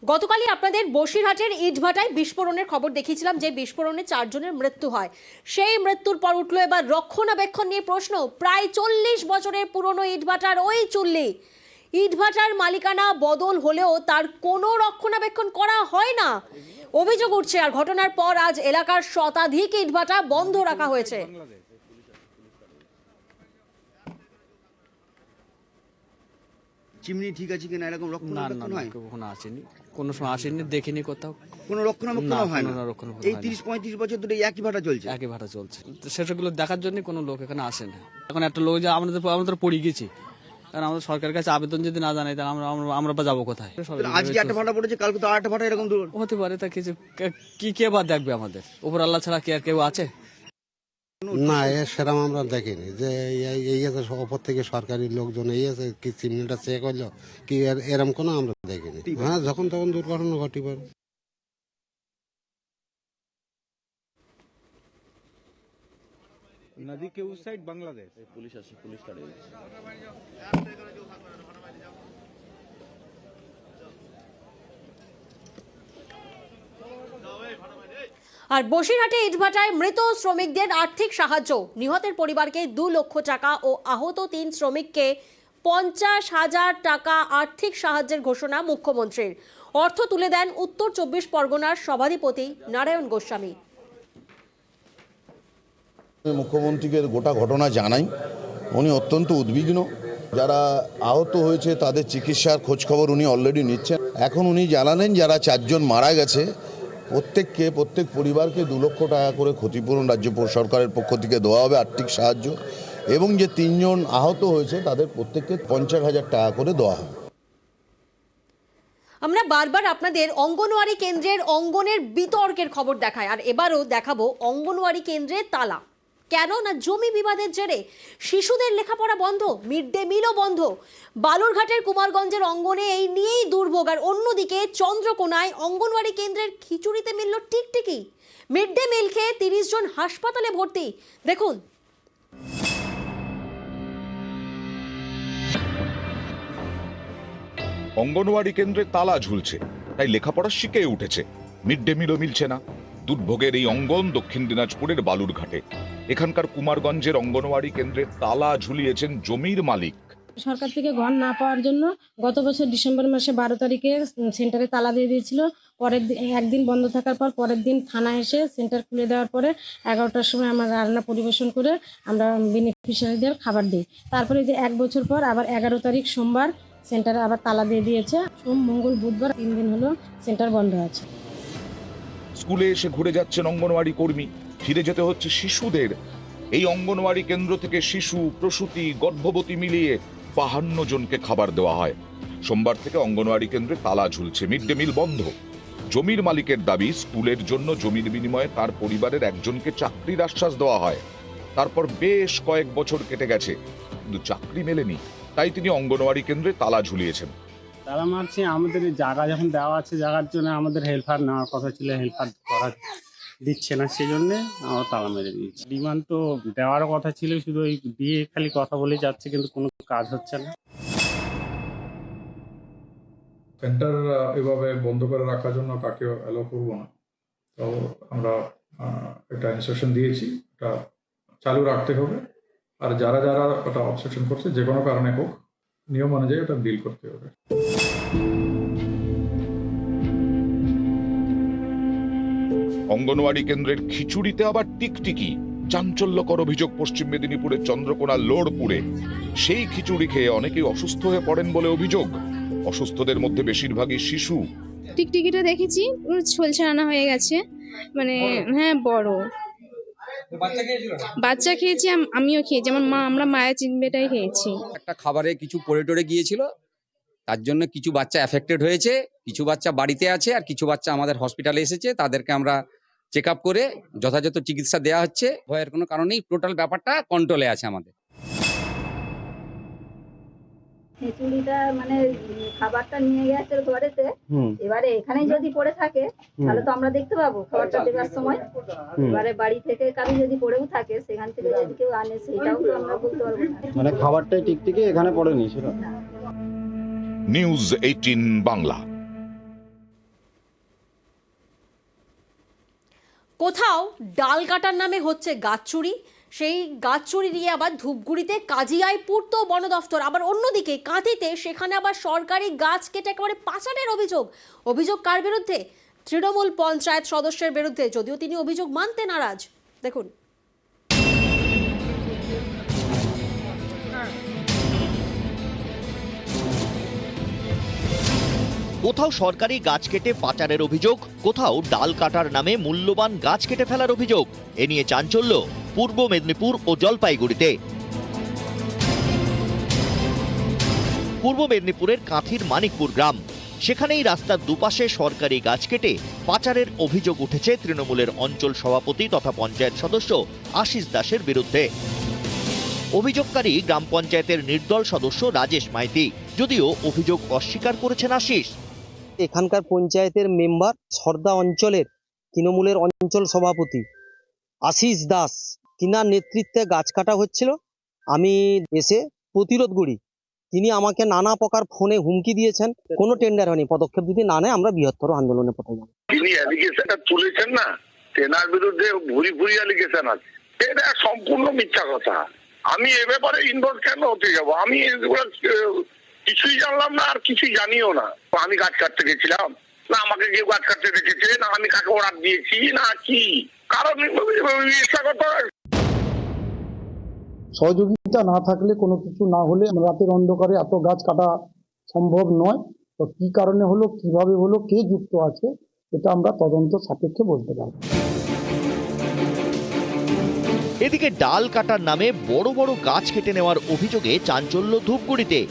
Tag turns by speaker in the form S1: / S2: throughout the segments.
S1: গতকালই আপনাদের বসিরহাটের ইটভাটায় বিস্ফোরণের খবর দেখিয়েছিলাম, যে বিস্ফোরণে 4 জনের মৃত্যু হয়। সেই মৃত্যুর পর উঠলো এবার রক্ষণাবেক্ষণ নিয়ে প্রশ্ন। প্রায় 40 বছরের পুরনো ইটভাটার ওই চুল্লি, ইটভাটার মালিকানা বদল হলেও তার কোনো রক্ষণাবেক্ষণ করা হয় না, অভিযোগ উঠছে। আর ঘটনার পর আজ এলাকার শতাধিক ইটভাটা বন্ধ রাখা হয়েছে।
S2: চিমনি ঠিক আছে কিনা এরকম রক্ষণাবেক্ষণ হয়?
S3: কখনো আসেনি, কোনো সময় আসেনি, দেখিনি কোথাও।
S2: কোনো রক্ষণাবেক্ষণ হয় না। এই 30-35 বছর ধরে একই ভাটা চলছে।
S3: একই ভাটা চলছে, তো সেটাগুলো দেখার জন্য কোনো লোক এখানে আসে না। এখন একটা লোক যে আমরা পড়ে গেছি, কারণ আমাদের সরকারের কাছে আবেদন যদি না জানাই তাহলে আমরা বা যাবো কোথায়?
S2: আজকে একটা ভাটা পড়েছে, কালকে তো আরেকটা ভাটা এরকম দূর
S3: হতে পারে। তা কিছু কে বা দেখবে? আমাদের উপর আল্লাহ ছাড়া কি আর কেউ আছে?
S4: না, সেরকম আমরা দেখিনি যে এই আছে ওপর থেকে সরকারি লোকজন এই আছে কি চিমনিটা চেক করলো কি, এরকম কোনো আমরা দেখিনি। হ্যাঁ, যখন তখন দুর্ঘটনা ঘটি পারে।
S5: नदी के उस साइड बांग्लादेश
S6: पुलिस दाঁড়িয়ে আছে।
S1: আর বসিরহাটে ইটভাটায় মৃত শ্রমিকদের আর্থিক সাহায্য, নিহতের পরিবারকে 2 লক্ষ টাকা ও আহত 3 শ্রমিককে 50,000 টাকা আর্থিক সাহায্যের ঘোষণা মুখ্যমন্ত্রীর। অর্থ তুলে দেন উত্তর 24 পরগনার সভাধিপতি নারায়ণ গোস্বামী।
S7: মুখ্যমন্ত্রীকে গোটা ঘটনা জানাই, উনি অত্যন্ত উদ্বিগ্ন। যারা আহত হয়েছে তাদের চিকিৎসার খোঁজখবর উনি অলরেডি নিচ্ছেন। এখন উনি জানালেন যারা 4 জন মারা গেছে প্রত্যেক পরিবারকে 2 লক্ষ টাকা করে ক্ষতিপূরণ রাজ্য সরকারের পক্ষ থেকে দেওয়া হবে, আর্থিক সাহায্য, এবং যে 3 জন আহত হয়েছে তাদের প্রত্যেককে 50,000 টাকা করে দেওয়া হবে।
S1: আমরা বারবার আপনাদের অঙ্গনওয়াড়ি কেন্দ্রের অঙ্গনের বিতর্কের খবর দেখাই, আর এবারও দেখাবো অঙ্গনওয়াড়ি কেন্দ্রে তালা। কেন না জমি বিবাদের জেরে শিশুদের লেখাপড়া বন্ধ, মিড ডে মিলও বন্ধ। বালুরঘাটের কুমারগঞ্জের অঙ্গনে এই নিয়েই দুর্ভোগ। আর অন্যদিকে চন্দ্রকোনায় অঙ্গনওয়াড়ি কেন্দ্রের খিচুড়িতে মিলল টিকটিকি। মিড ডে মিল খেয়ে 30 জন হাসপাতালে ভর্তি। দেখুন।
S8: অঙ্গনওয়াড়ি কেন্দ্রে তালা ঝুলছে, তাই লেখাপড়া শিখে উঠেছে, মিড ডে মিলও মিলছে না। দুর্ভোগের এই অঙ্গন দক্ষিণ দিনাজপুরের বালুরঘাটে। এখানকার কুমারগঞ্জের অঙ্গনওয়াড়ি কেন্দ্রে তালা ঝুলিয়েছেন জমির মালিক।
S9: সরকার থেকে ঘর না পাওয়ার জন্য গত বছর ডিসেম্বর মাসে 12 তারিখে সেন্টারে তালা দিয়ে দিয়েছিল। পরের দিন একদিন বন্ধ থাকার পর পরের দিন থানা এসে সেন্টার খুলে দেওয়ার পরে 11টার সময় আমরা রান্না পরিবেশন করে আমরা বেনিফিশিয়ারিদের খাবার দিই। তারপরে যে 1 বছর পর আবার 11 তারিখ সোমবার সেন্টারে আবার তালা দিয়ে দিয়েছে। সোম, মঙ্গল, বুধবার 3 দিন হলো সেন্টার বন্ধ আছে।
S8: স্কুলে এসে ঘুরে যাচ্ছেন অঙ্গনওয়াড়ি কর্মী, ফিরে যেতে হচ্ছে শিশুদের। এই অঙ্গনওয়াড়ি কেন্দ্র থেকে শিশু, প্রসূতি, গর্ভবতী মিলিয়ে 52 জনকে খাবার দেওয়া হয়। সোমবার থেকে অঙ্গনওয়াড়ি কেন্দ্রে তালা ঝুলছে, মিড ডে মিল বন্ধ। জমির মালিকের দাবি, স্কুলের জন্য জমির বিনিময়ে তার পরিবারের একজনকে চাকরির আশ্বাস দেওয়া হয়। তারপর বেশ কয়েক বছর কেটে গেছে, কিন্তু চাকরি মেলেনি, তাই তিনি অঙ্গনওয়াড়ি কেন্দ্রে তালা ঝুলিয়েছেন।
S5: তালা মারছে, আমাদের জায়গা যখন দেওয়া আছে, জায়গার জন্য আমাদের হেল্পার নেওয়ার কথা ছিল, হেল্পার করা দিচ্ছে না, সেই জন্যে আমরা তালা মেরে দিয়েছি। ডিমান্ড তো দেওয়ার কথা ছিল, শুধু ওই দিয়ে খালি কথা বলে যাচ্ছে, কিন্তু কোনো কাজ হচ্ছে না।
S10: সেন্টার এভাবে বন্ধ করে রাখার জন্য কাকেও অ্যালো করবো না। তো আমরা একটা ইনস্ট্রাকশন দিয়েছি, এটা চালু রাখতে হবে। আর যারা ওটা অবজেকশন করছে, যে কোনো কারণে হোক, নিয়ম অনুযায়ী ওটা ডিল করতে হবে।
S8: অঙ্গনওয়াড়ি কেন্দ্রের খিচুড়িতে আবার টিকটিকি। চাঞ্চল্যকর অভিযোগ পশ্চিম মেদিনীপুরের চন্দ্রকোনা লোড়পুরে। সেই খিচুড়ি খেয়ে অনেকেই অসুস্থ হয়ে পড়েন বলে অভিযোগ। অসুস্থদের মধ্যে বেশিরভাগই শিশু।
S11: টিকটিকিটা দেখেছি ঝোলছে আনা হয়ে গেছে, মানে হ্যাঁ বড় বাচ্চা খেয়েছি, আমিও খেয়েছি, আমার মা, আমরা মায়ের চিনবেটাই খেয়েছি।
S12: একটা খাবারে কিছু পড়ে টরে গিয়েছিল, তার জন্য কিছু বাচ্চা এফেক্টেড হয়েছে, কিছু বাচ্চা বাড়িতে আছে, আর কিছু বাচ্চা আমাদের হসপিটালে এসেছে। তাদেরকে আমরা চেক আপ করে যথাযথ চিকিৎসা দেওয়া হচ্ছে। ভয়ের কোনো কারণেই টোটাল ব্যাপারটা কন্ট্রোলে আছে আমাদের।
S13: খিচুড়িটা মানে খাবারটা নিয়ে গেছে ঘরেতে, এবারে এখানে যদি পড়ে থাকে তাহলে তো আমরা দেখতে পাবো খাবারটা দেওয়ার সময়। এবারে বাড়ি থেকে কারো যদি পড়েও থাকে, সেখান থেকে যদি কেউ আনে, সেটাও তো আমরা বলতে পারবো না।
S5: মানে খাবারটাই টিকটিকি এখানে পড়েনি সেটা।
S8: নিউজ 18 বাংলা।
S1: কোথাও ডাল কাটার নামে হচ্ছে গাছ চুরি, সেই গাছ চুরি নিয়ে আবার ধূপগুড়িতে কাজিয়ায় পূর্ত বন দফতর, আবার অন্যদিকে কাঁথিতে সেখানে আবার সরকারি গাছ কেটে একেবারে পাচারের অভিযোগ কার বিরুদ্ধে? তৃণমূল পঞ্চায়েত সদস্যের বিরুদ্ধে, যদিও তিনি অভিযোগ মানতে নারাজ। দেখুন।
S6: কোথাও সরকারি গাছ কেটে পাচারের অভিযোগ, কোথাও ডাল কাটার নামে মূল্যবান গাছ কেটে ফেলার অভিযোগ। এ নিয়ে চাঞ্চল্য পূর্ব মেদিনীপুর ও জলপাইগুড়িতে। পূর্ব মেদিনীপুরের কাঁথির মানিকপুর গ্রাম, সেখানেই রাস্তার দুপাশে সরকারি গাছ কেটে পাচারের অভিযোগ উঠেছে তৃণমূলের অঞ্চল সভাপতি তথা পঞ্চায়েত সদস্য আশিস দাসের বিরুদ্ধে। অভিযোগকারী গ্রাম পঞ্চায়েতের নির্দল সদস্য রাজেশ মাইতি, যদিও অভিযোগ অস্বীকার করেছেন আশিস।
S14: এখানকার পঞ্চায়েতের মেম্বার সর্দা অঞ্চলের তৃণমূলের অঞ্চল সভাপতি আশিস দাস, তিনার নেতৃত্বে গাছ কাটা হচ্ছিল। আমি এসে প্রতিরোধ করি। তিনি আমাকে নানা প্রকার ফোনে হুমকি দিয়েছেন, কোনো টেন্ডার হয়নি, পদক্ষেপ যদি না নেয় আমরা বৃহত্তর আন্দোলনে পথে যাব।
S15: তিনি অ্যালিগেশনটা তুলেছেন না, তেনার বিরুদ্ধে ভুরি অ্যালিগেশন আছে, এটা সম্পূর্ণ মিথ্যা কথা। আমি এ ব্যাপারে ইনভলভ কেন হতে যাবো? আমি কিছুই জানলাম না, আর কিছুই জানিও না। আমি গাছ কাটতে গেছিলাম না, আমাকে কেউ গাছ কাটতে দেখেছে না, আমি কাকে অর্ডার দিয়েছি না কি? কারণ মিথ্যা কথা।
S16: সহযোগিতা না থাকলে, কোনো কিছু না হলে রাতের অন্ধকারে এত গাছ কাটা সম্ভব নয়। তো কি কারণে হলো, কিভাবে হলো, কে যুক্ত আছে, এটা আমরা তদন্ত সাপেক্ষে বলতে পারবো।
S6: এদিকে ডাল কাটার নামে বড় বড় গাছ কেটে নেওয়ার অভিযোগে চাঞ্চল্য ধূপগুড়িতে।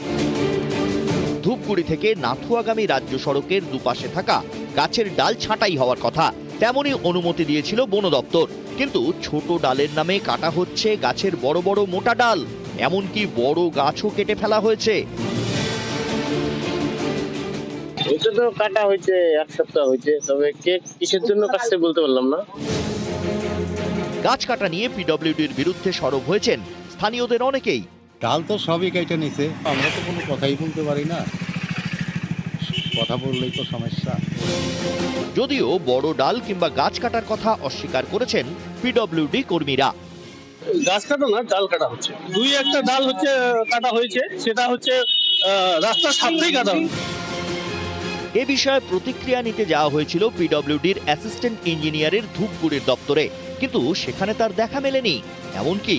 S6: ধূপগুড়ি থেকে নাথুয়াগামী রাজ্য সড়কের দুপাশে থাকা গাছের ডাল ছাঁটাই হওয়ার কথা, তেমনই অনুমতি দিয়েছিল বন দপ্তর। কিন্তু ছোট ডালের নামে কাটা হচ্ছে গাছের বড় বড় মোটা ডাল, এমনকি বড় গাছও কেটে ফেলা হয়েছে।
S17: এটা তো কাটা হয়েছে, এক সপ্তাহ হয়েছে, তবে কে কিসের জন্য কাটছে বলতে পারলাম না।
S6: গাছ কাটা নিয়ে পিডব্লিউডির বিরুদ্ধে সরব হয়েছেন স্থানীয়দের অনেকেই।
S4: ডাল তো সবই কেটে নিছে, আমরা তো কোনো কথাই বলতে পারি না, কথা বললেই তো সমস্যা।
S6: যদিও বড় ডাল কিংবা গাছ কাটার কথা অস্বীকার করেছেন পিডব্লিউডি কর্মীরা।
S17: গাছ কাটা না, ডাল কাটা হচ্ছে। দুই একটা ডাল হচ্ছে কাটা হয়েছে, সেটা হচ্ছে রাস্তার সামনেই কাটা হয়েছে।
S6: এ বিষয়ে প্রতিক্রিয়া নিতে যাওয়া হয়েছিল পিডব্লিউডির অ্যাসিস্ট্যান্ট ইঞ্জিনিয়ারের ধূপগুড়ির দপ্তরে, কিন্তু সেখানে তার দেখা মেলেনি। এমনকি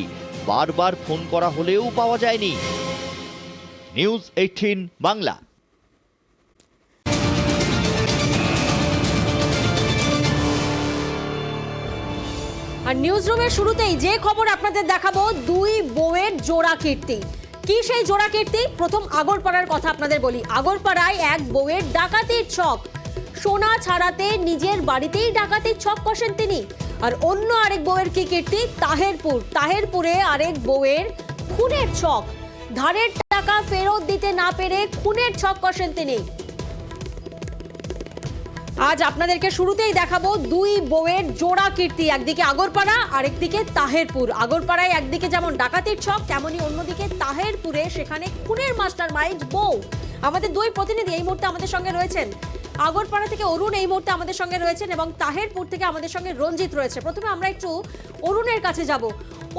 S6: বারবার ফোন করা হলেও পাওয়া যায়নি। নিউজ 18 বাংলা।
S1: আর নিউজ রুমের শুরুতেই যে খবর আপনাদের দেখাবো, দুই বউয়ের জোড়া কীর্তি। কি সেই জোড়া কীর্তি? প্রথম আগরপাড়ার কথা আপনাদের বলি। আগরপাড়ায় এক বউয়ের ডাকাতির ছক, সোনা ছাড়াতে নিজের বাড়িতেই ডাকাতির ছক কষেন তিনি। আর অন্য আরেক বউয়ের কি কীর্তি? তাহেরপুরে আরেক বউয়ের খুনের ছক, ধারের টাকা ফেরত দিতে না পেরে খুনের ছক কষেন তিনি। আজ আপনাদেরকে শুরুতেই দেখাবো দুই বউয়ের জোড়া কীর্তি, একদিকে আগরপাড়া আরেকদিকে তাহেরপুর। আগরপাড়ায় একদিকে যেমন ডাকাতির ছক, তেমনি অন্যদিকে তাহেরপুরে সেখানে খুনের মাস্টার মাইন্ড বউ। আমাদের দুই প্রতিনিধি এই মুহূর্তে আমাদের সঙ্গে রয়েছেন। আগরপাড়া থেকে অরুণ এই মুহূর্তে আমাদের সঙ্গে রয়েছেন এবং তাহেরপুর থেকে আমাদের সঙ্গে রঞ্জিত রয়েছে। প্রথমে আমরা একটু অরুণের কাছে যাব।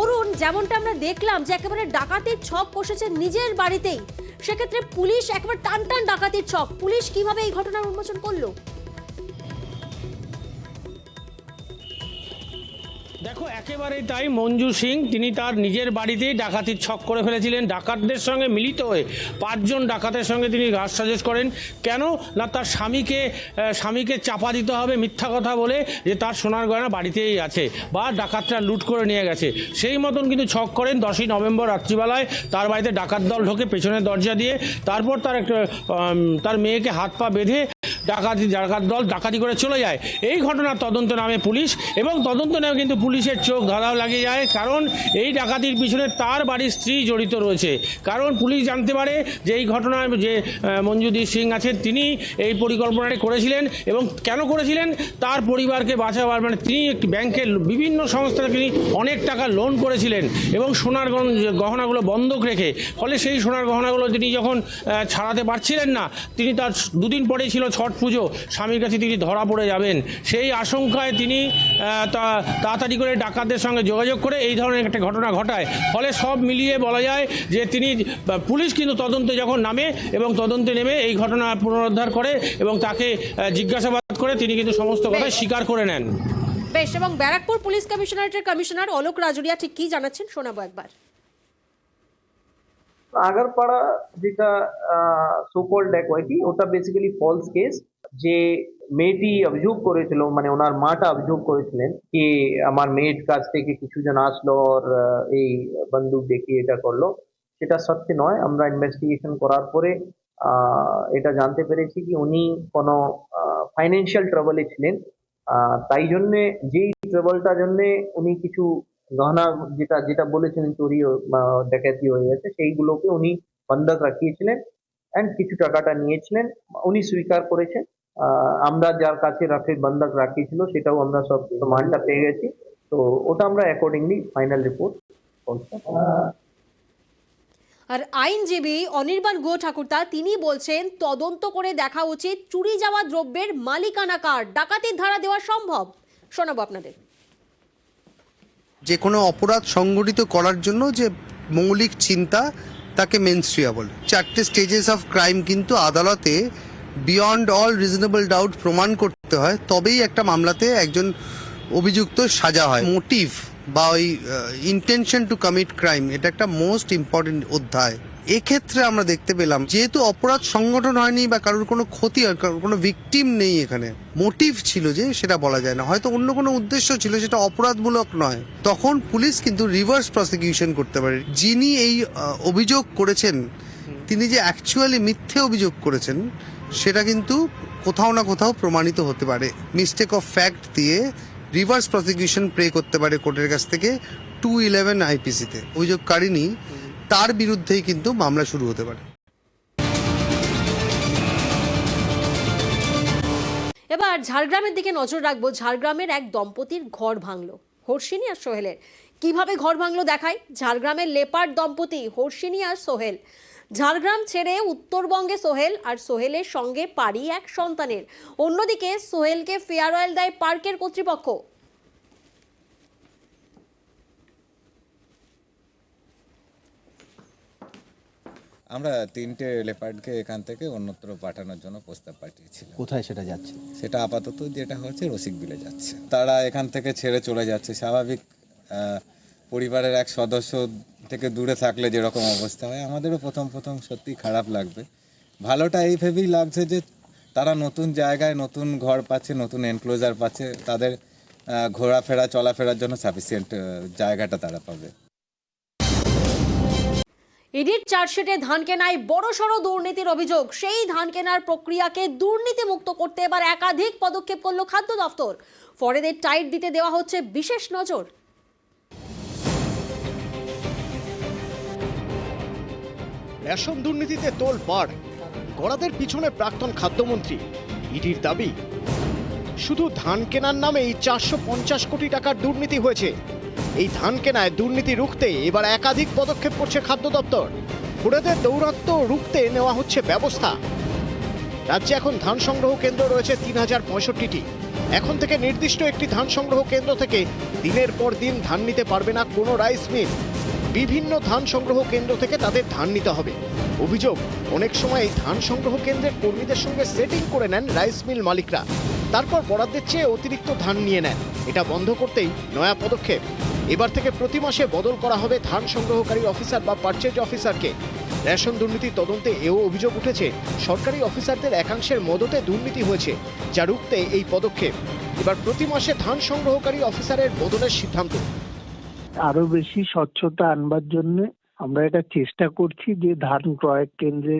S1: অরুণ, যেমনটা আমরা দেখলাম যে একেবারে ডাকাতির ছক কষেছে নিজের বাড়িতেই, সেক্ষেত্রে পুলিশ একেবারে টান টান ডাকাতির ছক, পুলিশ কিভাবে এই ঘটনার উন্মোচন করলো?
S5: দেখো, একেবারেই তাই। মঞ্জু সিং তিনি তার নিজের বাড়িতেই ডাকাতির ছক করে ফেলেছিলেন। ডাকাতদের সঙ্গে মিলিত হয়ে 5 জন ডাকাতের সঙ্গে তিনি গাছ সাজেশ করেন। কেন না, তার স্বামীকে চাপা দিতে হবে মিথ্যা কথা বলে যে তার সোনার গয়না বাড়িতেই আছে বা ডাকাতরা লুট করে নিয়ে গেছে। সেই মতন কিন্তু ছক করেন। 10ই নভেম্বর রাত্রিবেলায় তার বাড়িতে ডাকাত দল ঢোকে পেছনের দরজা দিয়ে। তারপর তার মেয়েকে হাত পা বেঁধে ডাকাত দল ডাকাতি করে চলে যায়। এই ঘটনার তদন্ত নামে পুলিশ, এবং তদন্ত নামে কিন্তু পুলিশের চোখ ধাঁধাও লাগিয়ে যায়, কারণ এই ডাকাতির পিছনে তার বাড়ির স্ত্রী জড়িত রয়েছে। কারণ পুলিশ জানতে পারে যে এই ঘটনায় যে মঞ্জুদি সিং আছেন তিনি এই পরিকল্পনাটি করেছিলেন, এবং কেন করেছিলেন, তার পরিবারকে বাঁচাবার, মানে তিনি একটি ব্যাংকের বিভিন্ন সংস্থা তিনি অনেক টাকা লোন করেছিলেন এবং সোনার গহনাগুলো বন্ধক রেখে, ফলে সেই সোনার গহনাগুলো তিনি যখন ছাড়াতে পারছিলেন না, তিনি তার দুদিন পরেই ছিল ছট
S17: পুজো, স্বামীর কাছে তিনি ধরা পড়ে যাবেন, সেই আশঙ্কায় তিনি তাড়াতাড়ি করে ডাকাতদের সঙ্গে যোগাযোগ করে এই ধরনের একটা ঘটনা ঘটায়। ফলে সব মিলিয়ে বলা যায় যে পুলিশ কিন্তু তদন্তে যখন নামে এবং তদন্তে নেমে এই ঘটনা পুনরুদ্ধার করে এবং তাকে জিজ্ঞাসাবাদ করে তিনি কিন্তু সমস্ত কথা স্বীকার করে নেন।
S1: বেশ, এবং ব্যারাকপুর পুলিশ কমিশনারেটের কমিশনার অলোক রাজুরিয়া ঠিক কি জানাচ্ছেন শোনাবো একবার।
S18: আগারপাড়া যেটা সোকল ড্যাকওয়াইটি, ওটা বেসিক্যালি ফলস কেস। যে মেয়েটি অভিযোগ করেছিল, মানে ওনার মাটা অভিযোগ করেছিলেন কি আমার মেয়ের কাছ থেকে কিছু জন আসলো আর এই বন্দুক দেখিয়ে এটা করলো, সেটা সত্যি নয়। আমরা ইনভেস্টিগেশন করার পরে এটা জানতে পেরেছি কি উনি কোনো ফাইন্যান্সিয়াল ট্রাবলে ছিলেন, তাই জন্যে যেই ট্রাবলটার জন্যে উনি কিছু গহনা যেটা যেটা বলেছিলেন চুরি ডাকাতি হয়ে গেছে, সেইগুলোকে উনি বন্ধক রাখিয়েছিলেন অ্যান্ড কিছু টাকাটা নিয়েছিলেন, উনি স্বীকার করেছেন। আমরা যার কাছে বন্ধক রাখিয়েছিল সেটাও আমরা সব প্রমাণটা পেয়ে গেছি, তো ওটা আমরা অ্যাকর্ডিংলি ফাইনাল রিপোর্ট।
S1: আর আইনজীবী অনির্বাণ গুহ ঠাকুরতা তিনি বলছেন তদন্ত করে দেখা উচিত চুরি যাওয়া দ্রব্যের মালিকানা কার, ডাকাতির ধারা দেওয়া সম্ভব। শোনাবো আপনাদের।
S19: যে কোনো অপরাধ সংগঠিত করার জন্য যে মৌলিক চিন্তা তাকে মেনস্ট্রিয়া বলে। 4টে স্টেজেস অফ ক্রাইম কিন্তু আদালতে বিয়ন্ড অল রিজনেবল ডাউট প্রমাণ করতে হয়, তবেই একটা মামলাতে একজন অভিযুক্ত সাজা হয়। মোটিভ বা ওই ইন্টেনশন টু কমিট ক্রাইম, এটা একটা মোস্ট ইম্পর্টেন্ট অধ্যায়। এক্ষেত্রে আমরা দেখতে পেলাম যেহেতু অপরাধ সংগঠন হয়নি বা কারোর কোনো ক্ষতি হয়, কারোর কোনো ভিকটিম নেই, এখানে মোটিভ ছিল যে সেটা বলা যায় না, হয়তো অন্য কোনো উদ্দেশ্য ছিল, সেটা অপরাধমূলক নয়, তখন পুলিশ কিন্তু রিভার্স প্রসিকিউশন করতে পারে। যিনি এই অভিযোগ করেছেন তিনি যে অ্যাকচুয়ালি মিথ্যে অভিযোগ করেছেন সেটা কিন্তু কোথাও না কোথাও প্রমাণিত হতে পারে। মিস্টেক অফ ফ্যাক্ট দিয়ে রিভার্স প্রসিকিউশন প্রে করতে পারে কোর্টের কাছ থেকে 211 আইপিসিতে। অভিযোগকারিনী তার বিরুদ্ধেই কিন্তু মামলা শুরু হতে পারে।
S1: এবার ঝাড়গ্রামের দিকে নজর রাখবো। ঝাড়গ্রামের এক দম্পতির ঘর ভাঙলো, হর্ষিনী আর সোহেলের। কিভাবে ঘর ভাঙলো দেখায় ঝাড়গ্রামের লেপার দম্পতি হর্ষিনী আর সোহেল। ঝাড়গ্রাম ছেড়ে উত্তরবঙ্গে সোহেল, আর সোহেলের সঙ্গে পারি এক সন্তানের। অন্যদিকে সোহেলকে ফেয়ারওয়েল দেয় পার্কের কর্তৃপক্ষ।
S20: আমরা 3টে লেপার্ডকে এখান থেকে অন্যত্র পাঠানোর জন্য প্রস্তাব পাঠিয়েছিলাম।
S21: কোথায় সেটা যাচ্ছে?
S20: সেটা আপাতত যেটা হচ্ছে রসিকবিলে যাচ্ছে। তারা এখান থেকে ছেড়ে চলে যাচ্ছে। স্বাভাবিক পরিবারের এক সদস্য থেকে দূরে থাকলে যেরকম অবস্থা হয়, আমাদেরও প্রথম সত্যি খারাপ লাগবে। ভালোটা এই ভেবেই লাগছে যে তারা নতুন জায়গায় নতুন ঘর পাচ্ছে, নতুন এনক্লোজার পাচ্ছে, তাদের ঘোরাফেরা চলাফেরার জন্য সাফিসিয়েন্ট জায়গাটা তারা পাবে।
S1: ইডির চার্জশিটে ধান কেনায় বড়সড় দুর্নীতির অভিযোগ। সেই ধান কেনার প্রক্রিয়াকে দুর্নীতি মুক্ত করতে এবার একাধিক পদক্ষেপ করল খাদ্য দফতর। ফরেদের টাইট দিতে দেওয়া হচ্ছে বিশেষ নজর।
S22: রেশন দুর্নীতিতে তোলপাড়, গড়াদের পিছনে প্রাক্তন খাদ্যমন্ত্রী। ইডির দাবি শুধু ধান কেনার নামেই 450 কোটি টাকার দুর্নীতি হয়েছে। এই ধান কেনায় দুর্নীতি রুখতে এবার একাধিক পদক্ষেপ করছে খাদ্য দপ্তর। ফুড়েদের দৌরাত্ম্য রুখতে নেওয়া হচ্ছে ব্যবস্থা। রাজ্যে এখন ধান সংগ্রহ কেন্দ্র রয়েছে 3065টি। এখন থেকে নির্দিষ্ট একটি ধান সংগ্রহ কেন্দ্র থেকে দিনের পর দিন ধান নিতে পারবে না কোনো রাইস মিল। বিভিন্ন ধান সংগ্রহ কেন্দ্র থেকে তাদের ধান নিতে হবে। অভিযোগ, অনেক সময় এই ধান সংগ্রহ কেন্দ্রের কর্মীদের সঙ্গে সেটিং করে নেন রাইস মিল মালিকরা, তারপর বরাদ্দের চেয়ে অতিরিক্ত ধান নিয়ে নেন। এটা বন্ধ করতেই নয়া পদক্ষেপ। এবার থেকে প্রতি মাসে বদল করা হবে ধান সংগ্রহকারী অফিসার বা পারচেজ অফিসারকে। রেশন দুর্নীতি তদন্তে এও অভিযোগ উঠেছে সরকারি অফিসারদের একাংশের মদতে দুর্নীতি হয়েছে, যা রুখতে এই পদক্ষেপ। এবার প্রতি মাসে ধান সংগ্রহকারী অফিসারের বদলের সিদ্ধান্ত।
S23: আরো বেশি স্বচ্ছতা আনবার জন্য আমরা এটা চেষ্টা করছি যে ধান ক্রয় কেন্দ্রে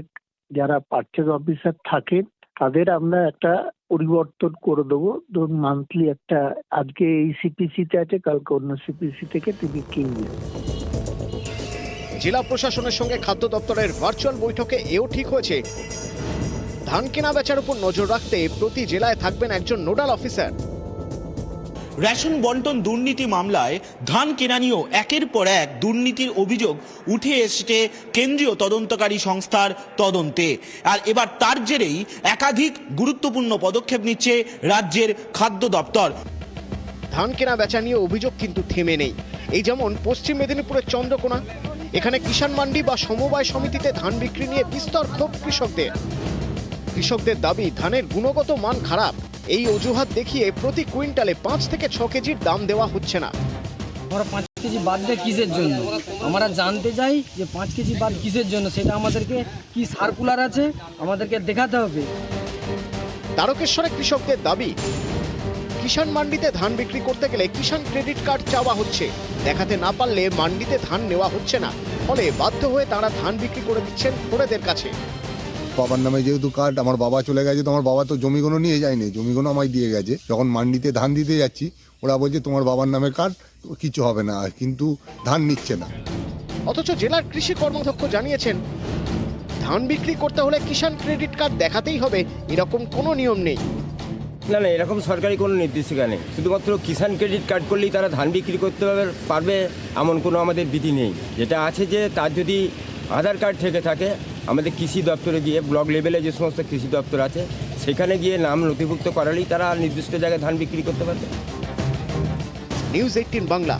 S23: যারা পারচেজ অফিসার থাকেন তাদের আমরা একটা পরিবর্তন করে দেবো। ধরুন মান্থলি একটা, আজকে এই সিপিসিতে আছে, কালকে অন্য সিপিসি থেকে তিনি কিনবেন।
S22: জেলা প্রশাসনের সঙ্গে খাদ্য দপ্তরের ভার্চুয়াল বৈঠকে এও ঠিক হয়েছে, ধান কেনা বেচার উপর নজর রাখতে প্রতি জেলায় থাকবেন একজন নোডাল অফিসার।
S2: রেশন বন্টন দুর্নীতি মামলায় ধান কেনা নিয়েও একের পর এক দুর্নীতির অভিযোগ উঠে এসেছে কেন্দ্রীয় তদন্তকারী সংস্থার তদন্তে। আর এবার তার জেরেই একাধিক গুরুত্বপূর্ণ পদক্ষেপ নিচ্ছে রাজ্যের খাদ্য দপ্তর।
S22: ধান কেনা বেচা নিয়ে অভিযোগ কিন্তু থেমে নেই। এই যেমন পশ্চিম মেদিনীপুরের চন্দ্রকোনা, এখানে কিষাণ মান্ডি বা সমবায় সমিতিতে ধান বিক্রি নিয়ে বিস্তর ক্ষোভ কৃষকদের দাবি ধানের গুণগত মান খারাপ। এই অজুহাত দেখিয়ে প্রতি কুইন্টালে 5 থেকে 6 কেজির দাম দেওয়া হচ্ছে না।
S3: 5 কেজি বাদ দেয় কিসের জন্য? আমরা জানতে চাই যে 5 কেজি বাদ কিসের জন্য, সেটা আমাদেরকে কি সার্কুলার আছে আমাদেরকে দেখাতে হবে।
S22: তারকেশ্বরে কৃষকদের দাবি, কিষাণ মান্ডিতে ধান বিক্রি করতে গেলে কিষাণ ক্রেডিট কার্ড চাওয়া হচ্ছে, দেখাতে না পারলে মান্ডিতে ধান নেওয়া হচ্ছে না, ফলে বাধ্য হয়ে তারা ধান বিক্রি করে দিচ্ছেন খোরেদের কাছে।
S21: বাবার নামে যেহেতু কার্ড, আমার বাবা চলে গেছে, তো আমার বাবা তো জমিগুলো নিয়ে যায়নি, জমিগুলো আমায় দিয়ে গেছে। যখন মান্ডিতে ধান দিতে যাচ্ছি ওরা বলছে তোমার বাবার নামে কার্ড, কিছু হবে না, কিন্তু ধান নিচ্ছে না।
S22: অথচ জেলার কৃষি কর্মাধ্যক্ষ জানিয়েছেন ধান বিক্রি করতে হলে কিষাণ ক্রেডিট কার্ড দেখাতেই হবে, এরকম কোনো নিয়ম নেই।
S24: না, এরকম সরকারি কোনো নির্দেশিকা নেই। শুধুমাত্র কিষাণ ক্রেডিট কার্ড করলেই তারা ধান বিক্রি করতে পারবে এমন কোনো আমাদের বিধি নেই। যেটা আছে যে তার যদি আধার কার্ড থেকে থাকে, আমাদের কৃষি দপ্তরে গিয়ে ব্লক লেভেলে যে সমস্ত কৃষি দপ্তর আছে সেখানে গিয়ে নাম নথিভুক্ত করালেই তারা নির্দিষ্ট জায়গায় ধান বিক্রি করতে পারবে।
S22: নিউজ 18 বাংলা।